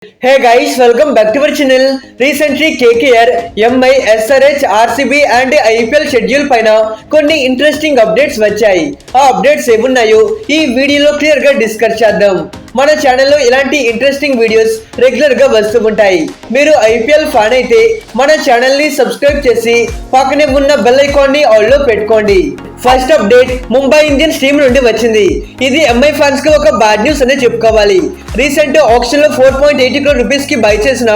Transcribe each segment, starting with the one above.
Hey guys, welcome back to our channel. Recently KKR, MI, SRH, RCB and IPL schedule పైన కొన్ని interesting updates వచ్చాయి. ఆ updates ఏమున్నాయో ఈ వీడియోలో క్లియర్ గా డిస్కస్ చేద్దాం. మన ఛానల్లో ఇలాంటి ఇంట్రెస్టింగ్ వీడియోస్ రెగ్యులర్ గా వస్తూ ఉంటాయి. మీరు ఐపీఎల్ ఫ్యాన్ అయితే మన ఛానల్ ని సబ్స్క్రైబ్ చేసి పక్కనే ఉన్న బెల్ ఐకాన్ ని ఆల్ లో పెట్టుకోండి. First update Mumbai Indians team నుండి వచ్చింది. ఇది ఎంఐ ఫ్యాన్స్ కి ఒక బ్యాడ్ న్యూస్ అనే చెప్పుకోవాలి. రీసెంట్ ఆప్షన్ లో 4.80 crore రూపీస్ కి బై చేసిన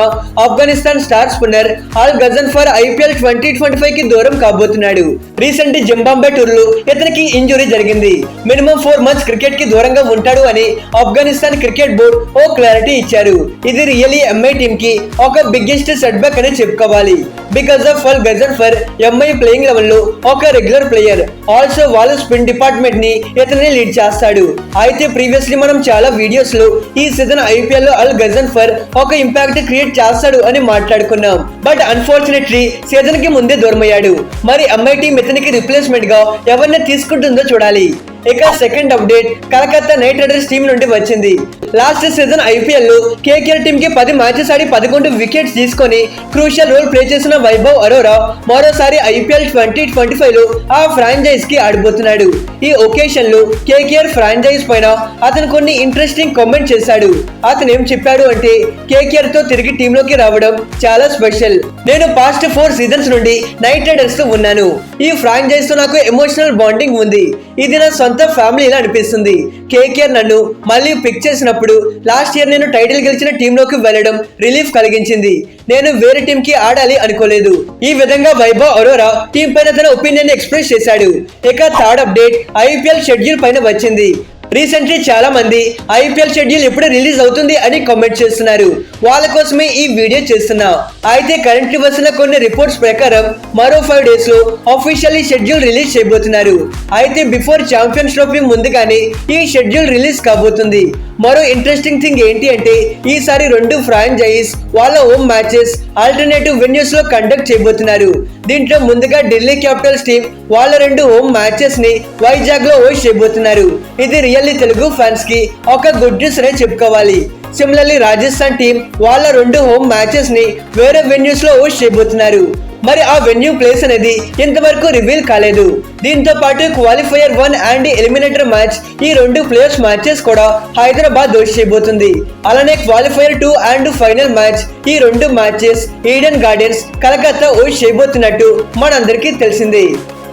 ఆఫ్ఘనిస్తాన్ స్టార్ స్పిన్నర్ అల్ గజన్ఫర్ ఐపీఎల్ 2025 కి దూరం కాబోతున్నాడు. రీసెంట్ జింబాబ్వే టూర్ లో ఇతనికి ఇంజురీ జరిగింది. మినిమం 4 months క్రికెట్ కి దూరంగా ఉంటాడు అని ఆఫ్ఘనిస్తాన్ క్రికెట్ బోర్డ్ ఓ క్లారిటీ ఇచ్చారు. ఇది రియల్లీ ఎంఐ టీం కి ఒక బిగ్గెస్ట్ సెట్ బ్యాక్ అని చెప్పుకోవాలి. Because of Al Ghazanfar MI playing level లో ఒక రెగ్యులర్ ప్లేయర్. ఆల్సో వాళ్ళ స్పిన్ డిపార్ట్మెంట్ ని ఇతనే లీడ్ చేస్తాడు. అయితే ప్రీవియస్లీ మనం చాలా వీడియోస్ లో ఈ సీజన్ ఐపీఎల్ లో అల్ గజన్ఫర్ ఒక ఇంపాక్ట్ క్రియేట్ చేస్తాడు అని మాట్లాడుకున్నాం. బట్ అన్ఫార్చునేట్లీ సీజన్ కి ముందే దూరమయ్యాడు. మరి ఎంఐ టీం ఇతనికి రిప్లేస్మెంట్ గా ఎవరిని తీసుకుంటుందో చూడాలి. ఇక second update Calcutta night riders team నుండి వచ్చింది. లాస్ట్ సీజన్ ఐపీఎల్ లో కేకేఆర్ టీం కి 10 మ్యాచెస్ ఆడి 11 వికెట్స్ తీసుకొని క్రూషియల్ రోల్ ప్లే చేసిన వైభవ్ అరోరా మరోసారి ఐపీఎల్ 2025 లో ఆ ఫ్రాంచైజ్ కి ఆడబోతున్నాడు. ఈ ఒకేషన్ లో కేకేఆర్ ఫ్రాంచైజ్ పైన అతను కొన్ని ఇంట్రెస్టింగ్ కామెంట్ చేశాడు. అతను ఏం చెప్పాడు అంటే, కేకేఆర్ తో తిరిగి టీంలోకి రావడం చాలా స్పెషల్. నేను పాస్ట్ 4 సీజన్స్ నుండి నైట్ రైడర్స్ తో ఉన్నాను. ఈ ఫ్రాంచైజ్ తో నాకు ఎమోషనల్ బాండింగ్ ఉంది. ఇది నా సొంత ఫ్యామిలీలా అనిపిస్తుంది. కేకేఆర్ నన్ను మళ్ళీ పిక్ చేసినప్పుడు లాస్ట్ ఇయర్ నేను టైటిల్ గెలిచిన టీంలోకి వెళ్ళడం రిలీఫ్ కలిగించింది. నేను వేరే టీం కి ఆడాలి అనుకోలేదు. ఈ విధంగా వైభవ్ అరోరా టీం పైన తన ఒపీనియన్ ఎక్స్ప్రెస్ చేశాడు. ఇక థర్డ్ అప్డేట్ ఐపీఎల్ షెడ్యూల్ పైన వచ్చింది. రీసెంట్లీ చాలా మంది ఐపీఎల్ షెడ్యూల్ ఎప్పుడు రిలీజ్ అవుతుంది అని కామెంట్ చేస్తున్నారు. వాళ్ళ కోసమే ఈ వీడియో చేస్తున్నా. అయితే కరెంట్లీ వచ్చిన కొన్ని రిపోర్ట్స్ ప్రకారం మరో 5 days లో ఆఫీషియల్లీ షెడ్యూల్ రిలీజ్ చేయబోతున్నారు. అయితే బిఫోర్ ఛాంపియన్స్ ట్రోఫీ ముందుగానే ఈ షెడ్యూల్ రిలీజ్ కాబోతుంది. మరో ఇంట్రెస్టింగ్ థింగ్ ఏంటి అంటే, ఈసారి 2 ఫ్రాంచైజ్ వాళ్ళ హోమ్ మ్యాచెస్ ఆల్టర్నేటివ్ వెన్యూస్ లో కండక్ట్ చేయబోతున్నారు. దీంట్లో ముందుగా ఢిల్లీ క్యాపిటల్స్ టీం వాళ్ళ 2 హోమ్ మ్యాచెస్ ని వైజాగ్ లో హోస్ట్ చేయబోతున్నారు. ఇది రియల్లీ తెలుగు ఫ్యాన్స్ కి ఒక గుడ్ న్యూస్ అనే చెప్పుకోవాలి. సిమిలర్లీ రాజస్థాన్ టీం వాళ్ళ 2 హోమ్ మ్యాచెస్ ని వేరే వెన్యూస్ లో హోస్ట్ చేయబోతున్నారు. మరి ఆ వెన్యూ ప్లేస్ అనేది ఇంతవరకు రివీల్ కాలేదు. దీంతో పాటు క్వాలిఫైయర్ 1 అండ్ ఎలిమినేటర్ మ్యాచ్ ఈ 2 ప్లేయర్స్ మ్యాచెస్ కూడా హైదరాబాద్ హోస్ట్ చేయబోతుంది. అలానే క్వాలిఫైయర్ 2 అండ్ ఫైనల్ మ్యాచ్ ఈ 2 matches Eden Gardens Calcutta host చేయబోతున్నట్టు మనందరికీ తెలిసిందే.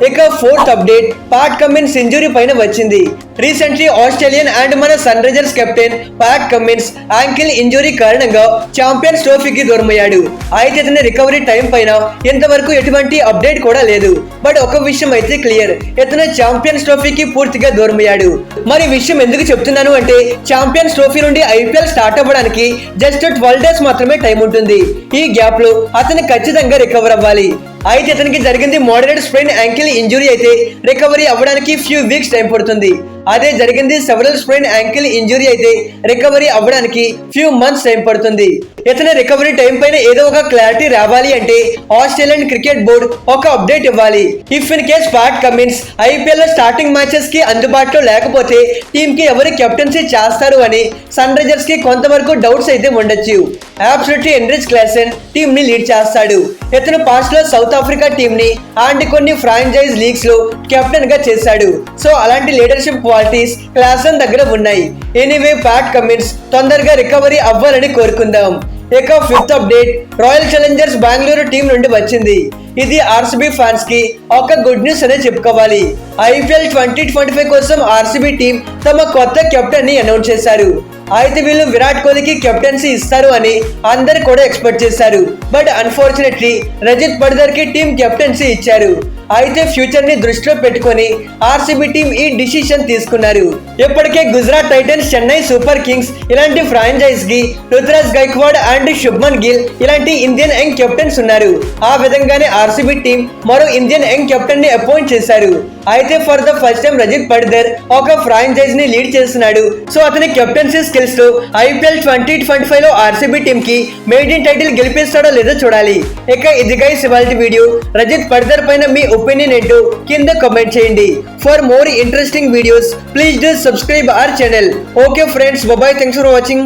ఇక fourth update Pat Cummins injury పైన వచ్చింది. రీసెంట్లీ ఆస్ట్రేలియన్ అండ్ మన Sunrisers captain Pat Cummins ankle injury కారణంగా ఛాంపియన్స్ ట్రోఫీకి దూరమయ్యాడు. అయితే ఇతని రికవరీ టైం పైన ఇంతవరకు ఎటువంటి అప్డేట్ కూడా లేదు. బట్ ఒక విషయం అయితే క్లియర్, ఇతను ఛాంపియన్స్ ట్రోఫీకి పూర్తిగా దూరమయ్యాడు. మరి విషయం ఎందుకు చెప్తున్నాను అంటే, ఛాంపియన్స్ ట్రోఫీ నుండి ఐపీఎల్ స్టార్ట్ అవ్వడానికి జస్ట్ 12 days మాత్రమే టైం ఉంటుంది. ఈ గ్యాప్ లో అతను ఖచ్చితంగా రికవర్ అవ్వాలి. అయితే ఇతనికి జరిగింది మోడరేట్ స్ప్రెయిన్ యాంకిల్ ఇంజురీ. అయితే రికవరీ అవ్వడానికి ఫ్యూ వీక్స్ టైం పడుతుంది. అదే జరిగింది సెవరల్ స్ప్రెయిన్ యాంకిల్ ఇంజురీ. అయితే రికవరీ అవ్వడానికి ఫ్యూ మంత్స్ టైం పడుతుంది. ఇతని రికవరీ టైం పైన ఏదో ఒక క్లారిటీ రావాలి అంటే ఆస్ట్రేలియన్ క్రికెట్ బోర్డ్ ఒక అప్డేట్ ఇవ్వాలి. If in case Pat Cummins IPL లో స్టార్టింగ్ మ్యాచెస్ కి అందుబాటులో లేకపోతే టీమ్ కి ఎవరు కెప్టెన్సీ చేస్తారు అని సన్ రైజర్స్ కి కొంతవరకు డౌట్స్ అయితే ఉండొచ్చు. అబ్సల్యూట్లీ ఎన్రిచ్ క్లాసెన్ టీమ్ ని లీడ్ చేస్తాడు. ఇతను పాస్ట్ లో సౌత్ ఆఫ్రికా టీమ్ ని అండ్ కొన్ని ఫ్రాంచైజ్ లీగ్స్ లో కెప్టెన్ గా చేశాడు. సో అలాంటి లీడర్షిప్ క్వాలిటీస్ క్లాసెన్ దగ్గర ఉన్నాయి. ఎనీవే ప్యాట్ కమిన్స్ తొందరగా రికవరీ అవ్వాలని కోరుకుందాం. ఇక fifth update royal Challengers Bengaluru team నుండి వచ్చింది. ఇది ఆర్సీబీ ఫ్యాన్స్ కి ఒక గుడ్ న్యూస్ అనే చెప్పుకోవాలి. ఐపీఎల్ 2025 కోసం ఆర్సీబీ టీం తమ కొత్త కెప్టెన్ ని అనౌన్స్ చేశారు. అయితే వీళ్ళు విరాట్ కోహ్లీకి కెప్టెన్సీ ఇస్తారు అని అందరు కూడా ఎక్స్పెక్ట్ చేశారు. బట్ అన్ఫార్చునేట్లీ రజిత్ పడిదర్ కి టీం కెప్టెన్సీ ఇచ్చారు. అయితే ఫ్యూచర్ ని దృష్టిలో పెట్టుకొని ఆర్సీబీ టీం ఈ డిసిషన్ తీసుకున్నారు. ఇప్పటికే Gujarat Titans, Chennai Super Kings ఇలాంటి ఫ్రాంచైజ్ కి రుతురాజ్ గైక్వాడ్ అండ్ శుభ్మన్ గిల్ ఇలాంటి ఇండియన్ యంగ్ కెప్టెన్స్ ఉన్నారు. ఆ విధంగానే ఆర్సీబీ టీం మరో ఇండియన్ యంగ్ కెప్టెన్ ని అపాయింట్ చేశారు. అయితే for the first time Rajat Patidar ఒక ఫ్రాంచైజ్ ని లీడ్ చేస్తున్నాడు. సో అతని కెప్టెన్సీ స్కిల్స్ తో ఐపీఎల్ 2025 లో ఆర్సీబీ టీం కి మెయిన్ టైటిల్ గెలిపిస్తాడో లేదో చూడాలి. ఇక ఇది గైస్ ఇవాల్టి వీడియో. రజిత్ పడిదర్ పైన మీ ఒపీనియన్ ఏంటో కింద కామెంట్ చేయండి. For more interesting videos please do subscribe our channel. Okay friends, by by, thanks for watching.